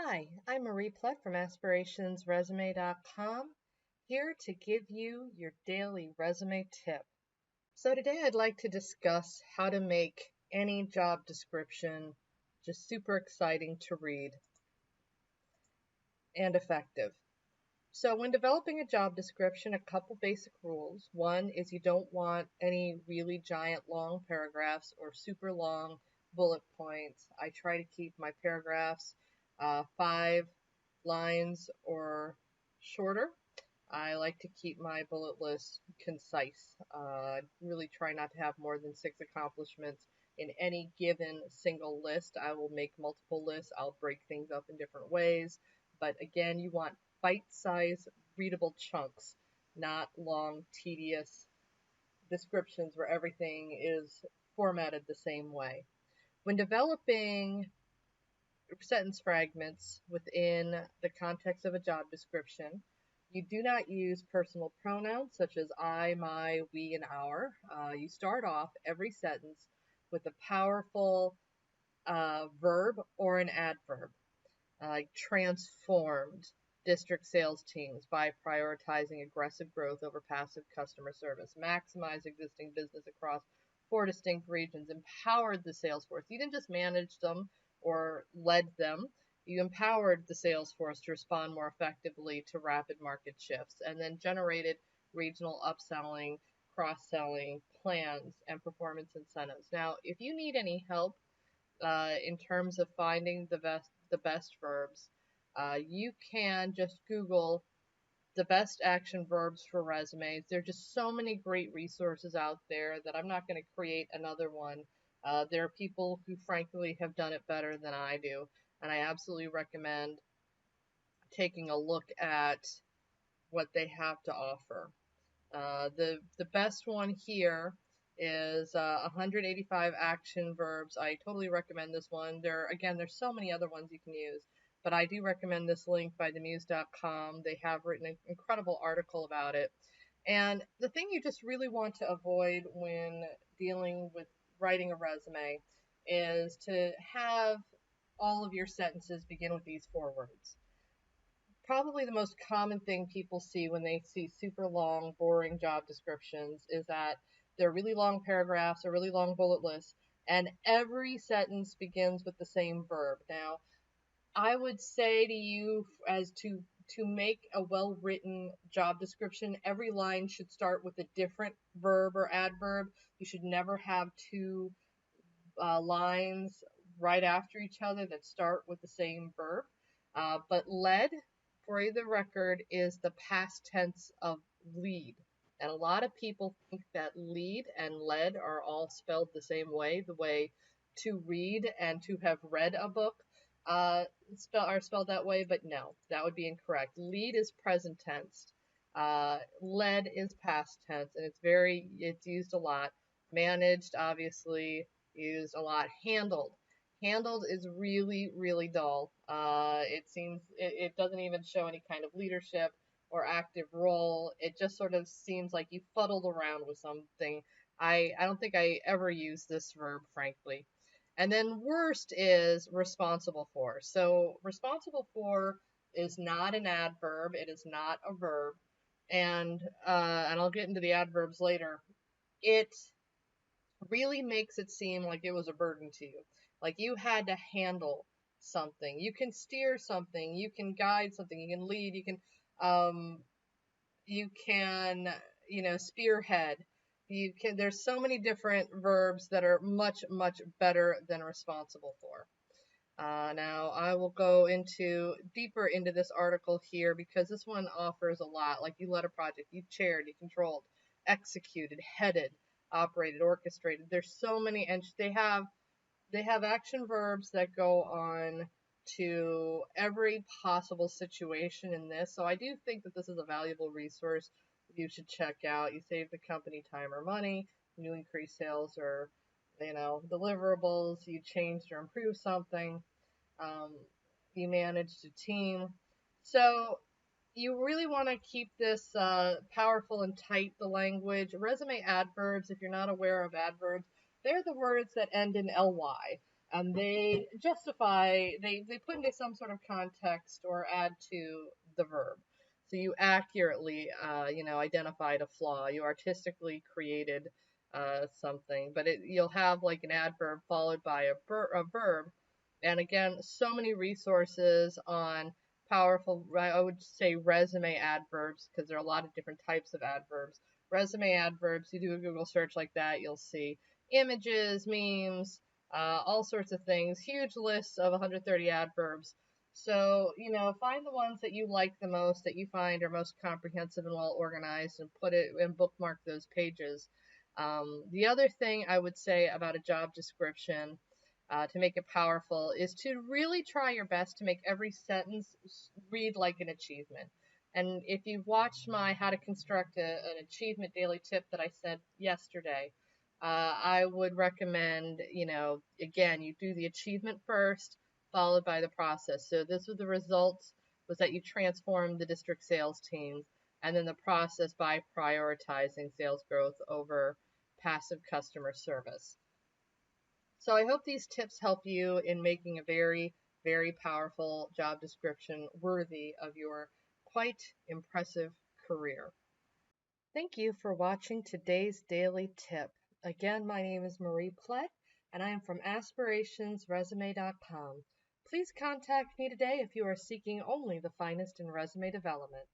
Hi, I'm Marie Plutt from aspirationsresume.com, here to give you your daily resume tip. So today I'd like to discuss how to make any job description just super exciting to read and effective. So when developing a job description, a couple basic rules. One is you don't want any really giant long paragraphs or super long bullet points. I try to keep my paragraphs 5 lines or shorter. I like to keep my bullet lists concise. Really try not to have more than 6 accomplishments in any given single list. I will make multiple lists. I'll break things up in different ways. But again, you want bite-sized, readable chunks, not long, tedious descriptions where everything is formatted the same way. When developing sentence fragments within the context of a job description, you do not use personal pronouns such as I, my, we, and our. You start off every sentence with a powerful verb or an adverb, like transformed district sales teams by prioritizing aggressive growth over passive customer service, maximized existing business across 4 distinct regions, empowered the sales force. You didn't just manage them or led them, you empowered the sales force to respond more effectively to rapid market shifts, and then generated regional upselling, cross-selling plans, and performance incentives. Now, if you need any help in terms of finding the best verbs, you can just Google the best action verbs for resumes. There are just so many great resources out there that I'm not going to create another one. There are people who frankly have done it better than I do, and I absolutely recommend taking a look at what they have to offer. The best one here is 185 action verbs. I totally recommend this one. There's so many other ones you can use, but I do recommend this link by themuse.com. They have written an incredible article about it. And the thing you just really want to avoid when dealing with writing a resume is to have all of your sentences begin with these 4 words. Probably the most common thing people see when they see super long, boring job descriptions is that they're really long paragraphs or really long bullet lists, and every sentence begins with the same verb. Now, I would say to you as to make a well-written job description, every line should start with a different verb or adverb. You should never have 2 lines right after each other that start with the same verb. But led, for the record, is the past tense of lead. And a lot of people think that lead and led are all spelled the same way, the way to read and to have read a book are spelled that way, but no, that would be incorrect. Lead is present tense. Led is past tense, and it's used a lot. Managed, obviously, used a lot. Handled. Handled is really, really dull. It doesn't even show any kind of leadership or active role. It just sort of seems like you fuddled around with something. I don't think I ever use this verb, frankly. And then worst is responsible for. So responsible for is not an adverb. It is not a verb. And I'll get into the adverbs later. It really makes it seem like it was a burden to you. Like you had to handle something. You can steer something. You can guide something. You can lead. Um, you can, spearhead. There's so many different verbs that are much, much better than responsible for. Now I will go deeper into this article here because this one offers a lot. Like you led a project, you chaired, you controlled, executed, headed, operated, orchestrated. There's so many, and they have action verbs that go on to every possible situation in this. So I do think that this is a valuable resource you should check out. You save the company time or money, you increase sales or deliverables, you changed or improved something, um, you managed a team. So you really want to keep this powerful and tight, the language. Resume adverbs, if you're not aware of adverbs, they're the words that end in ly. and they justify, they put into some sort of context or add to the verb. So you accurately, identified a flaw. You artistically created something, but you'll have like an adverb followed by a verb. And again, so many resources on powerful, I would say resume adverbs, because there are a lot of different types of adverbs. Resume adverbs, you do a Google search like that, you'll see images, memes, all sorts of things, huge lists of 130 adverbs. So, find the ones that you like the most, that you find are most comprehensive and well organized, and put it and bookmark those pages. The other thing I would say about a job description to make it powerful is to really try your best to make every sentence read like an achievement. And if you've watched my How to Construct an Achievement Daily Tip that I said yesterday, I would recommend, again, you do the achievement first, followed by the process. So this was the results, was that you transformed the district sales teams, and then the process by prioritizing sales growth over passive customer service. So I hope these tips help you in making a very, very powerful job description worthy of your quite impressive career. Thank you for watching today's daily tip. Again, my name is Marie Plett, and I am from aspirationsresume.com. Please contact me today if you are seeking only the finest in resume development.